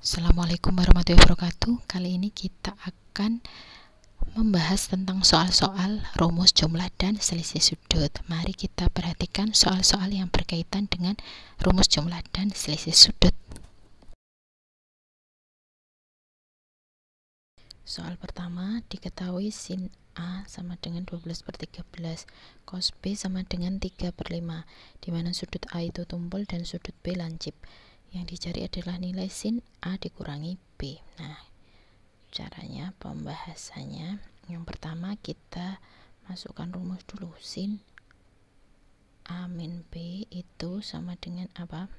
Assalamualaikum warahmatullahi wabarakatuh. Kali ini kita akan membahas tentang soal-soal rumus jumlah dan selisih sudut. Mari kita perhatikan soal-soal yang berkaitan dengan rumus jumlah dan selisih sudut. Soal pertama, diketahui sin A sama dengan 12/13, cos B sama dengan 3/5, di mana sudut A itu tumpul dan sudut B lancip. Yang dicari adalah nilai sin A dikurangi B. Nah, caranya, pembahasannya, yang pertama kita masukkan rumus dulu. Sin A min B itu sama dengan apa?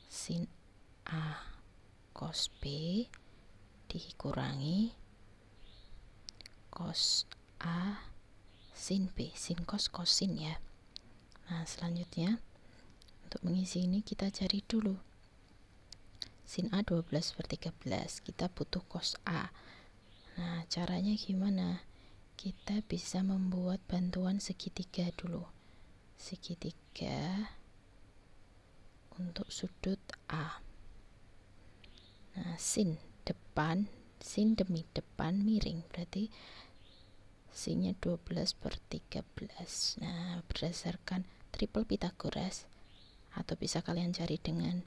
Sin A cos B dikurangi cos A sin B, sin cos sin ya. Nah, selanjutnya untuk mengisi ini kita cari dulu sin A 12/13, kita butuh cos A. Nah, caranya gimana? Kita bisa membuat bantuan segitiga dulu. Segitiga untuk sudut A. Nah, sin demi depan miring, berarti sinnya 12/13. Nah, berdasarkan triple Pythagoras, atau bisa kalian cari dengan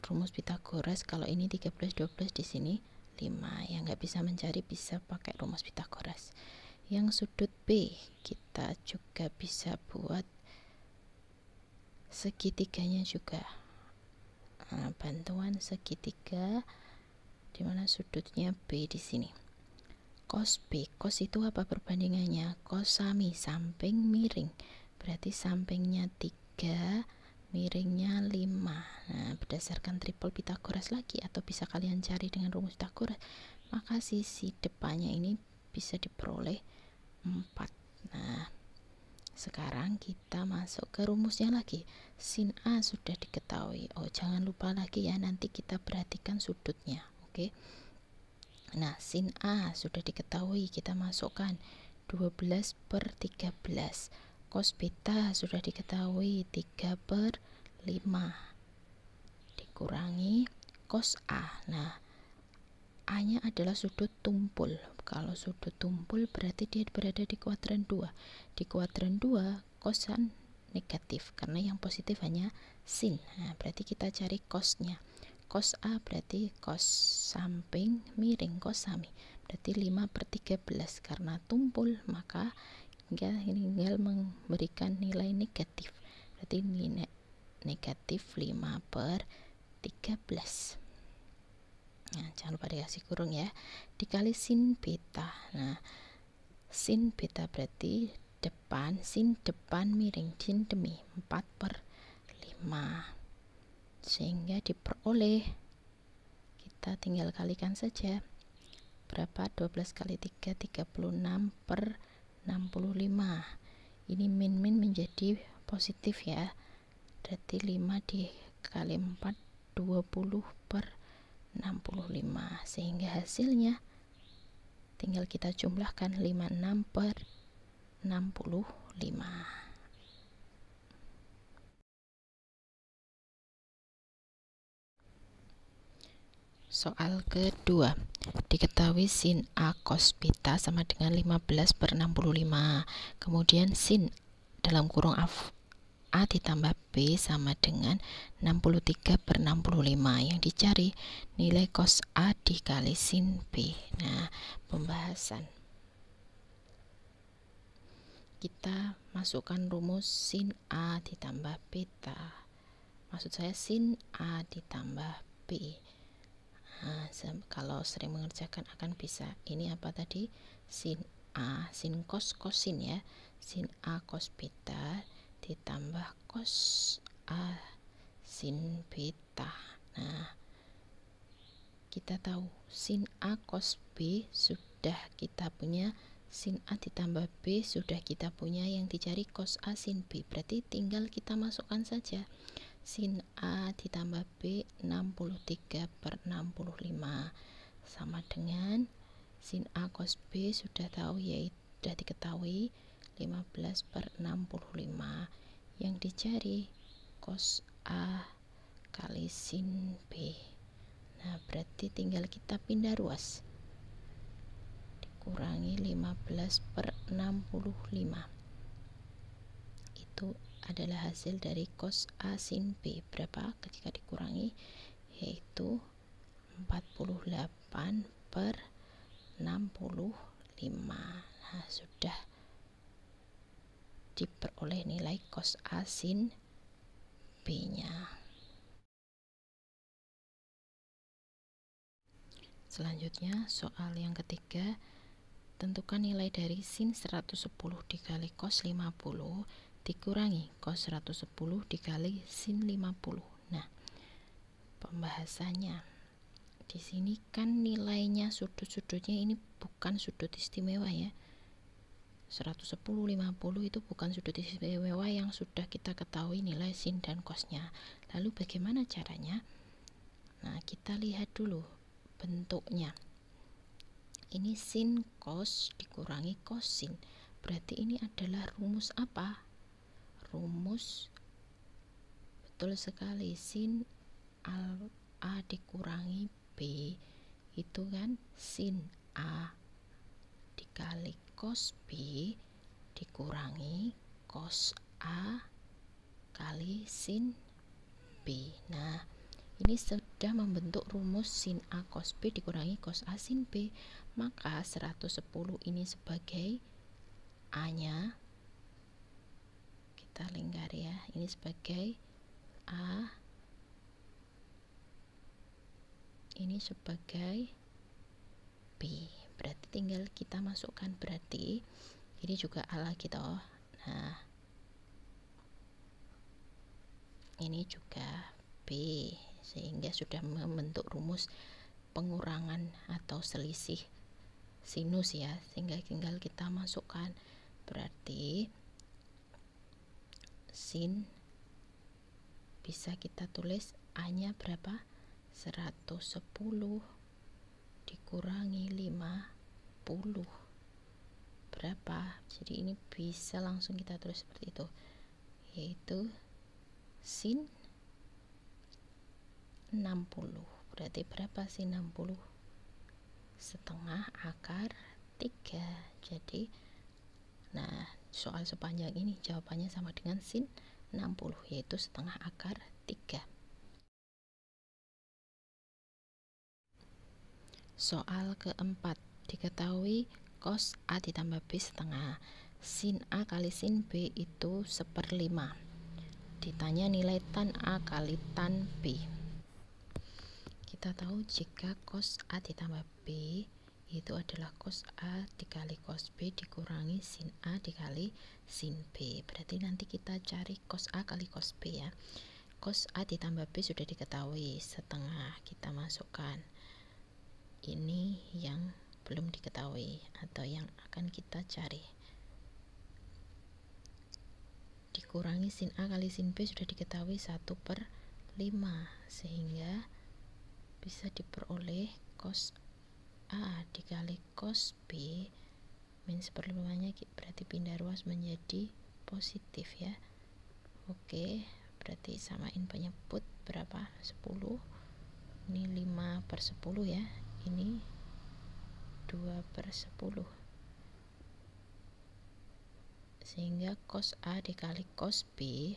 rumus Pythagoras, kalau ini 13/12 di sini 5. Yang nggak bisa mencari bisa pakai rumus Pythagoras. Yang sudut B kita juga bisa buat segitiganya juga. Nah, bantuan segitiga di mana sudutnya B di sini. Cos B, cos itu apa perbandingannya? Cos sami, samping miring. Berarti sampingnya 3, miringnya 5. Nah, berdasarkan triple Pythagoras lagi, atau bisa kalian cari dengan rumus Pythagoras, maka sisi depannya ini bisa diperoleh 4. Nah, sekarang kita masuk ke rumusnya lagi. Sin A sudah diketahui. Oh, jangan lupa lagi ya, nanti kita perhatikan sudutnya. Oke. Nah, sin A sudah diketahui, kita masukkan 12/13. Cos beta sudah diketahui, 3/5 dikurangi cos A. Nah, A nya adalah sudut tumpul. Kalau sudut tumpul berarti dia berada di kuadran 2. Di kuadran 2 kosan negatif, karena yang positif hanya sin. Nah, berarti kita cari cosnya. Cos A berarti cos samping miring, cos sami, berarti 5/13. Karena tumpul maka tinggal memberikan nilai negatif, berarti nilai negatif 5/13. Nah, jangan lupa dikasih kurung ya, dikali sin beta. Nah, sin beta berarti depan, sin depan miring, sin demi 4/5, sehingga diperoleh, kita tinggal kalikan saja, berapa? 12 kali 3, 36/65. Ini min menjadi positif ya, berarti 5 dikali 4, 20/65, sehingga hasilnya tinggal kita jumlahkan 56/65. Soal kedua, diketahui sin A cos beta sama dengan 15/65. Kemudian sin dalam kurung A ditambah B sama dengan 63/65. Yang dicari nilai cos A dikali sin B. Nah, pembahasan. Kita masukkan rumus sin A ditambah beta. Maksud saya sin A ditambah B. Nah, kalau sering mengerjakan akan bisa. Ini apa tadi? Sin A, sin cos sin ya. Sin A cos beta ditambah cos A sin beta. Nah, kita tahu sin A cos B sudah kita punya, sin A ditambah B sudah kita punya, yang dicari cos A sin B. Berarti tinggal kita masukkan saja. Sin A ditambah B 63/65 sama dengan sin A cos B sudah tahu, yaitu sudah diketahui 15/65. Yang dicari cos A kali sin B. Nah, berarti tinggal kita pindah ruas. Dikurangi 15/65. Itu adalah hasil dari cos A sin B. Berapa ketika dikurangi? Yaitu 48/65. Nah, sudah diperoleh nilai cos A sin B-nya. Selanjutnya, soal yang ketiga, tentukan nilai dari sin 110 dikali cos 50 dikurangi cos 110 dikali sin 50. Nah, pembahasannya di sini kan nilainya sudut-sudutnya ini bukan sudut istimewa ya. 110, 50 itu bukan sudut istimewa yang sudah kita ketahui nilai sin dan cosnya. Lalu bagaimana caranya? Nah, kita lihat dulu bentuknya. Ini sin cos dikurangi cosin. Berarti ini adalah rumus apa? Rumus, betul sekali, sin A dikurangi B itu kan sin A dikali cos B dikurangi cos A kali sin B. Nah, ini sudah membentuk rumus sin A cos B dikurangi cos A sin B. Maka 110 ini sebagai A-nya, kita lingkari ya, ini sebagai A, ini sebagai B. Berarti tinggal kita masukkan, berarti ini juga A lagi toh. Nah, ini juga B, sehingga sudah membentuk rumus pengurangan atau selisih sinus ya, sehingga tinggal kita masukkan. Berarti sin bisa kita tulis A-nya berapa? 110 dikurangi 50 berapa? Jadi ini bisa langsung kita tulis seperti itu, yaitu sin 60. Berarti berapa sin 60? Setengah akar 3. Jadi nah, soal sepanjang ini jawabannya sama dengan sin 60, yaitu setengah akar 3. Soal keempat, diketahui cos A ditambah B setengah. Sin A kali sin B itu 1/5. Ditanya nilai tan A kali tan B. Kita tahu jika cos A ditambah B itu adalah cos A dikali cos B dikurangi sin A dikali sin B. Berarti nanti kita cari cos A kali cos B ya. Cos A ditambah B sudah diketahui, setengah kita masukkan. Ini yang belum diketahui atau yang akan kita cari. Dikurangi sin A kali sin B sudah diketahui 1/5, sehingga bisa diperoleh cos A dikali cos B min 1/5-nya, berarti pindah ruas menjadi positif ya. Oke, berarti samain penyebut berapa? 10. Ini 5/10 ya. Ini 2/10, sehingga cos A dikali cos B,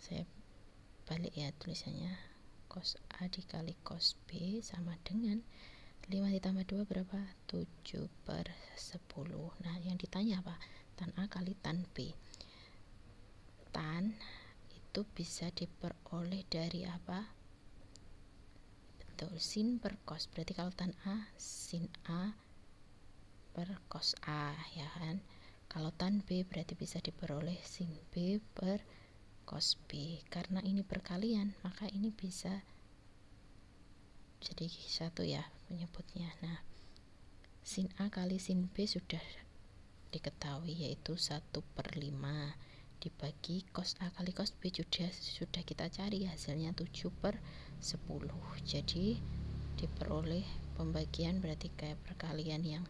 saya balik ya tulisannya, cos A dikali cos B sama dengan 5 ditambah 2 berapa? 7/10. Nah, yang ditanya apa? Tan A kali tan B. Tan itu bisa diperoleh dari apa? Sin per cos. Berarti kalau tan A, sin A per cos A ya kan. Kalau tan B berarti bisa diperoleh sin B per cos B. Karena ini perkalian, maka ini bisa jadi satu ya penyebutnya. Nah, sin A kali sin B sudah diketahui, yaitu 1/5 dibagi cos A kali cos B sudah kita cari, hasilnya 7/10. Jadi diperoleh pembagian, berarti kayak perkalian yang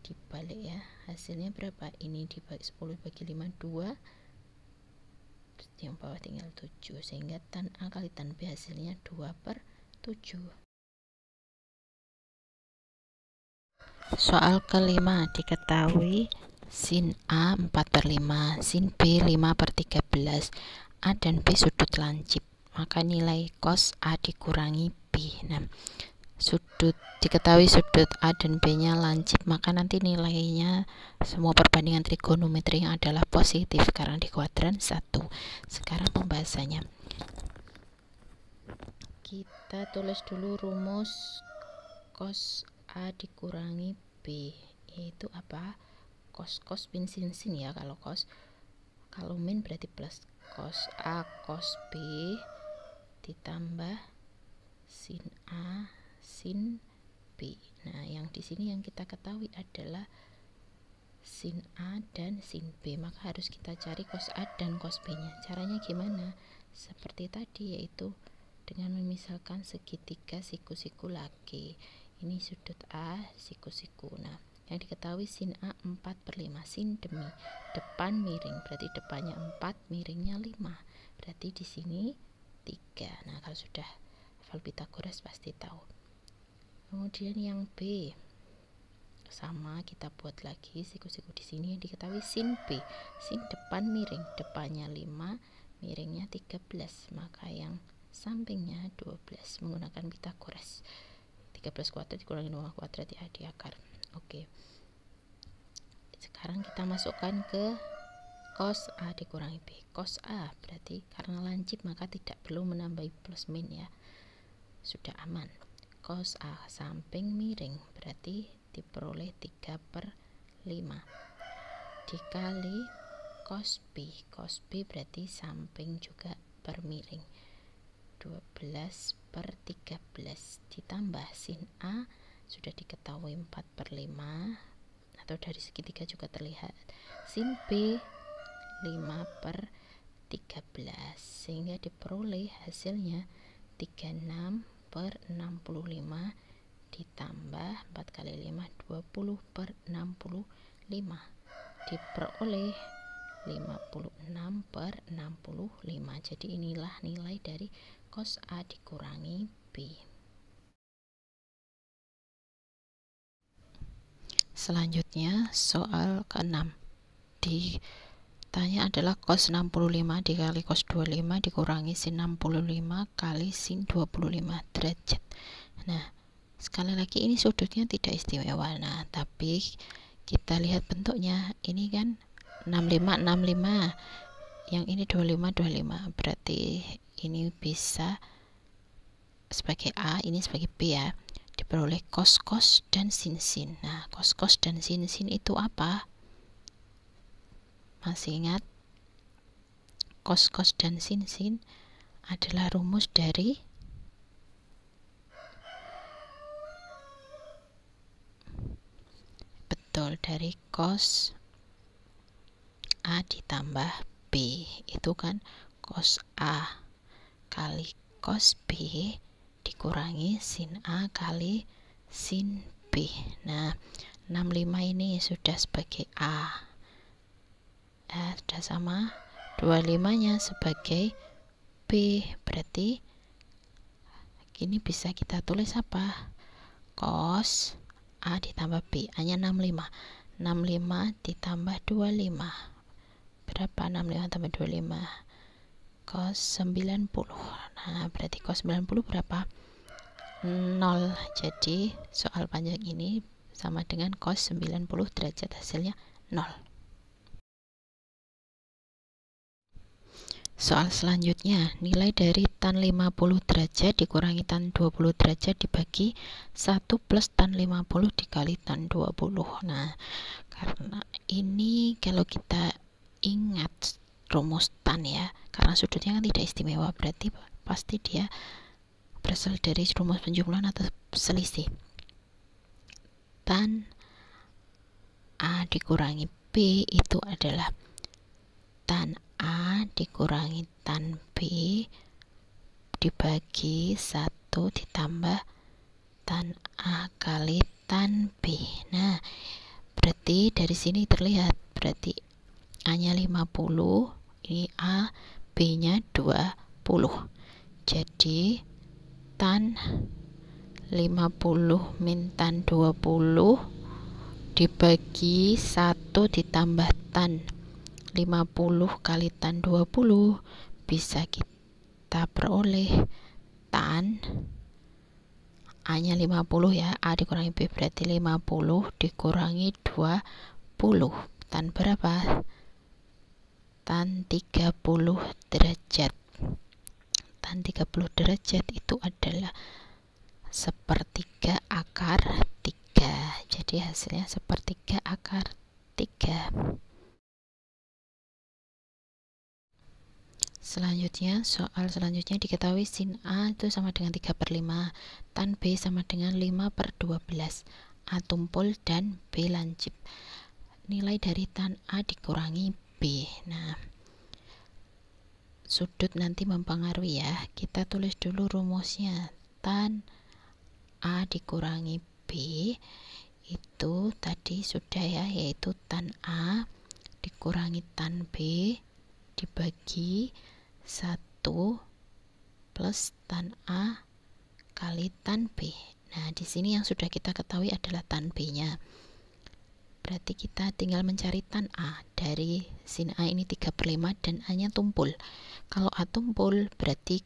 dibalik ya. Hasilnya berapa? Ini dibagi 10 bagi 5 2, yang bawah tinggal 7, sehingga tan A kali tan B hasilnya 2/7. Soal kelima, diketahui sin A 4/5, sin B 5/13, A dan B sudut lancip, maka nilai cos A dikurangi B. Nah, diketahui sudut A dan B nya lancip, maka nanti nilainya semua perbandingan trigonometri yang adalah positif karena di kuadran 1. Sekarang pembahasannya, kita tulis dulu rumus cos A dikurangi B, yaitu apa? Cos min sin ya. Kalau min berarti plus, cos A cos B ditambah sin A sin B. Nah, yang di sini yang kita ketahui adalah sin A dan sin B, maka harus kita cari cos A dan cos B nya. Caranya gimana? Seperti tadi, yaitu dengan memisalkan segitiga siku-siku lagi. Ini sudut A, siku-siku. Nah, yang diketahui sin A 4/5, sin demi depan miring, berarti depannya 4, miringnya 5, berarti di sini 3. Nah, kalau sudah hafal Pitagoras pasti tahu. Kemudian yang B sama, kita buat lagi siku-siku di sini. Yang diketahui sin B, sin depan miring, depannya 5, miringnya 13, maka yang sampingnya 12 menggunakan Pitagoras. 13 kuadrat dikurangi 2 kuadrat ya, di akar. Oke. Sekarang kita masukkan ke cos A dikurangi B. Cos A berarti karena lancip maka tidak perlu menambah plus min ya. Sudah aman. Cos A samping miring berarti diperoleh 3/5 dikali cos B. Cos B berarti samping juga bermiring, 12/13 ditambah sin A sudah diketahui 4/5 atau dari segitiga juga terlihat, sin B 5/13 sehingga diperoleh hasilnya 36/65 ditambah 4 kali 5 20/65 diperoleh 56/65. Jadi inilah nilai dari cos A dikurangi B. Selanjutnya soal ke-6, ditanya adalah cos 65 dikali cos 25 dikurangi sin 65 kali sin 25 derajat. Nah, sekali lagi ini sudutnya tidak istimewa. Nah, tapi kita lihat bentuknya, ini kan 65 yang ini 25 berarti ini bisa sebagai A, ini sebagai B ya. Diperoleh cos dan sin. Nah, cos dan sin itu apa? Masih ingat? Cos dan sin adalah rumus dari dari cos A ditambah B, itu kan cos A kali cos B dikurangi sin A kali sin B. Nah, 65 ini sudah sebagai A, sudah sama. 25 nya sebagai B, berarti ini bisa kita tulis apa? Cos A ditambah B, hanya 65 ditambah 25 berapa? 65 tambah 25 cos 90. Nah, berarti cos 90 berapa? 0. Jadi soal panjang ini sama dengan cos 90 derajat, hasilnya 0. Soal selanjutnya, nilai dari tan 50 derajat dikurangi tan 20 derajat dibagi 1 plus tan 50 dikali tan 20. Nah, karena ini kalau kita ingat rumus tan ya, karena sudutnya kan tidak istimewa, berarti pasti dia berasal dari rumus penjumlahan atau selisih. Tan A dikurangi B itu adalah tan A dikurangi tan B dibagi 1 ditambah tan A kali tan B. Nah, berarti dari sini terlihat berarti A nya 50, ini A, B nya 20. Jadi tan 50 min tan 20 dibagi 1 ditambah tan 50 kali tan 20, bisa kita peroleh tan A nya 50 ya, A dikurangi B berarti 50 dikurangi 20, tan berapa? Tan 30 derajat. Tan 30 derajat itu adalah sepertiga akar 3. Jadi hasilnya sepertiga akar 3. Selanjutnya, soal selanjutnya diketahui sin A itu sama dengan 3/5, tan B sama dengan 5/12, A tumpul dan B lancip. Nilai dari tan A dikurangi B. Nah, sudut nanti mempengaruhi ya. Kita tulis dulu rumusnya. Tan A dikurangi B itu tadi sudah ya, yaitu tan A dikurangi tan B dibagi 1 plus tan A kali tan B. Nah, di sini yang sudah kita ketahui adalah tan B-nya. Berarti kita tinggal mencari tan A. Dari sin A ini 3/5 dan A-nya tumpul. Kalau A tumpul berarti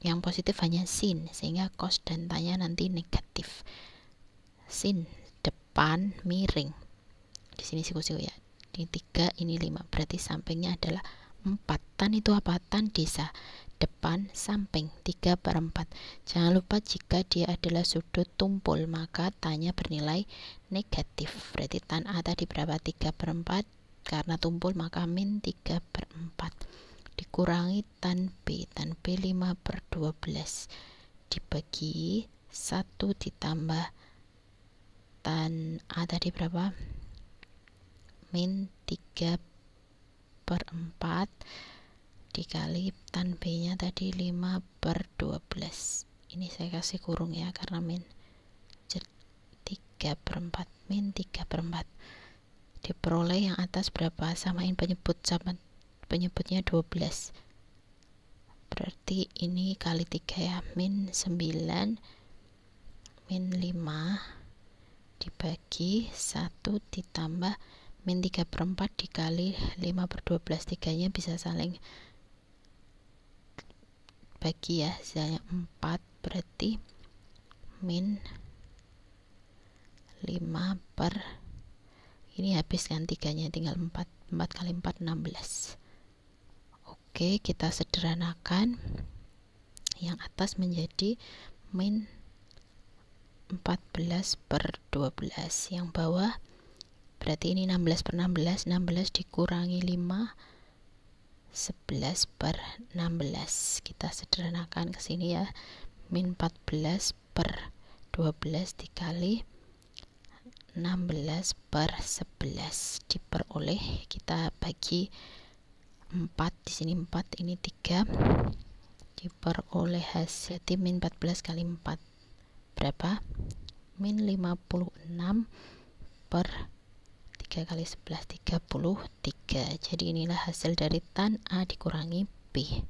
yang positif hanya sin, sehingga cos dan tan-nya nanti negatif. Sin depan miring. Di sini siku-siku ya. Ini 3, ini 5. Berarti sampingnya adalah 4. Tan itu apa? Tan desa. Depan samping 3/4. Jangan lupa jika dia adalah sudut tumpul, maka tan-nya bernilai negatif. Berarti tan A tadi berapa? 3/4. Karena tumpul maka min 3/4. Dikurangi tan B. Tan B 5/12. Dibagi 1 ditambah tan A tadi berapa? Min 3/4 dikali tan B nya tadi 5/12. Ini saya kasih kurung ya karena min 3/4, min 3/4. Diperoleh yang atas berapa? Samain penyebut sama penyebutnya 12. Berarti ini kali 3 ya, min 9 min 5 dibagi 1 ditambah min 3/4 dikali 5/12. 3-nya bisa saling bagi ya, misalnya 4, berarti min 5 per ini habis kan 3-nya, tinggal 4 kali 4 16. Oke, kita sederhanakan. Yang atas menjadi min 14/12, yang bawah berarti ini 16/16, 16 dikurangi 5, 11/16. Kita sederhanakan ke sini ya, min 14/12 dikali 16/11 diperoleh, kita bagi 4, di sini 4, ini 3, diperoleh hasil min 14 kali 4 berapa? Min 56 per 3 kali 11, 33. Jadi inilah hasil dari tan A dikurangi B.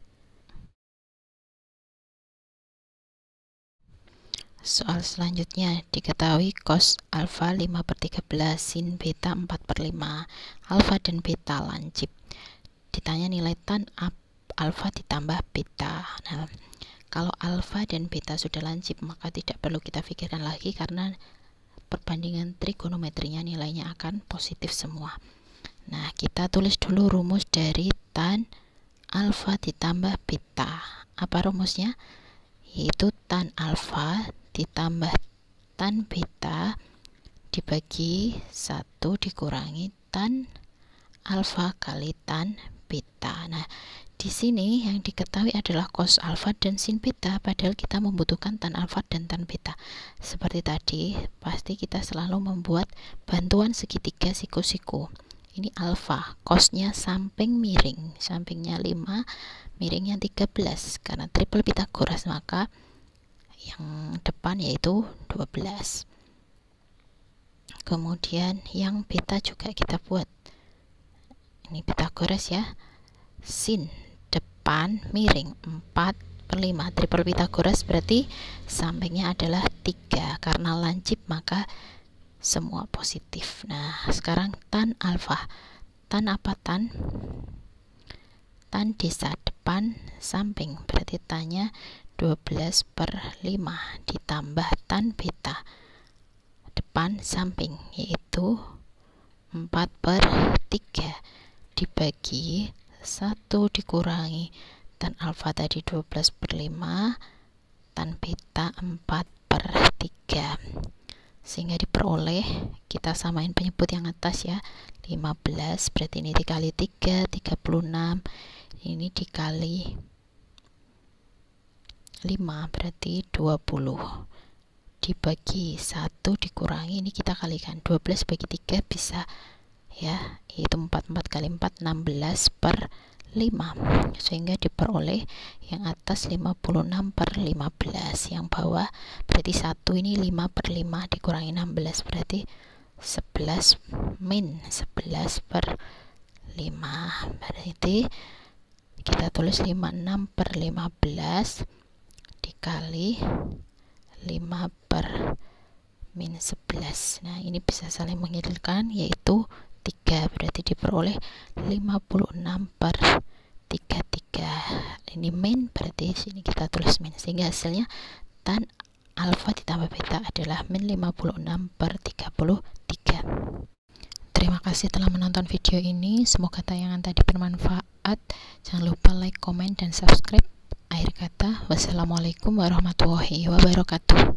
Soal selanjutnya diketahui cos alfa 5/13, sin beta 4/5, alfa dan beta lancip. Ditanya nilai tan alfa ditambah beta. Nah, kalau alfa dan beta sudah lancip maka tidak perlu kita pikirkan lagi karena perbandingan trigonometrinya nilainya akan positif semua. Nah, kita tulis dulu rumus dari tan alfa ditambah beta. Apa rumusnya? Yaitu tan alfa ditambah tan beta dibagi 1 dikurangi tan alfa kali tan beta. Nah, di sini yang diketahui adalah cos alfa dan sin beta, padahal kita membutuhkan tan alfa dan tan beta. Seperti tadi, pasti kita selalu membuat bantuan segitiga siku-siku. Ini alfa, cosnya samping miring, sampingnya 5, miringnya 13. Karena triple Pitagoras maka yang depan yaitu 12. Kemudian yang beta juga kita buat. Ini Pitagoras ya. sin depan miring 4/5. Triple Pythagoras berarti sampingnya adalah 3. Karena lancip maka semua positif. Nah, sekarang tan alfa. Tan apa tan? Tan desa depan samping. Berarti tannya 12/5 ditambah tan beta depan samping, yaitu 4/3 dibagi 1 dikurangi tan alfa tadi 12/5, tan beta 4/3, sehingga diperoleh, kita samain penyebut yang atas ya, 15 berarti ini dikali 3 36, ini dikali 5 berarti 20, dibagi 1 dikurangi, ini kita kalikan 12 bagi 3 bisa ya, itu 4 kali 4 16/5, sehingga diperoleh yang atas 56/15, yang bawah berarti 1 ini 5/5 dikurangi 16 berarti 11 min 11/5, berarti kita tulis 56/15 dikali 5/-11. Nah, ini bisa saling menghilangkan, yaitu 3, berarti diperoleh 56/33. Ini min, berarti sini kita tulis min, sehingga hasilnya tan alfa ditambah beta adalah min 56/33. Terima kasih telah menonton video ini, semoga tayangan tadi bermanfaat. Jangan lupa like, comment, dan subscribe. Akhir kata, wassalamualaikum warahmatullahi wabarakatuh.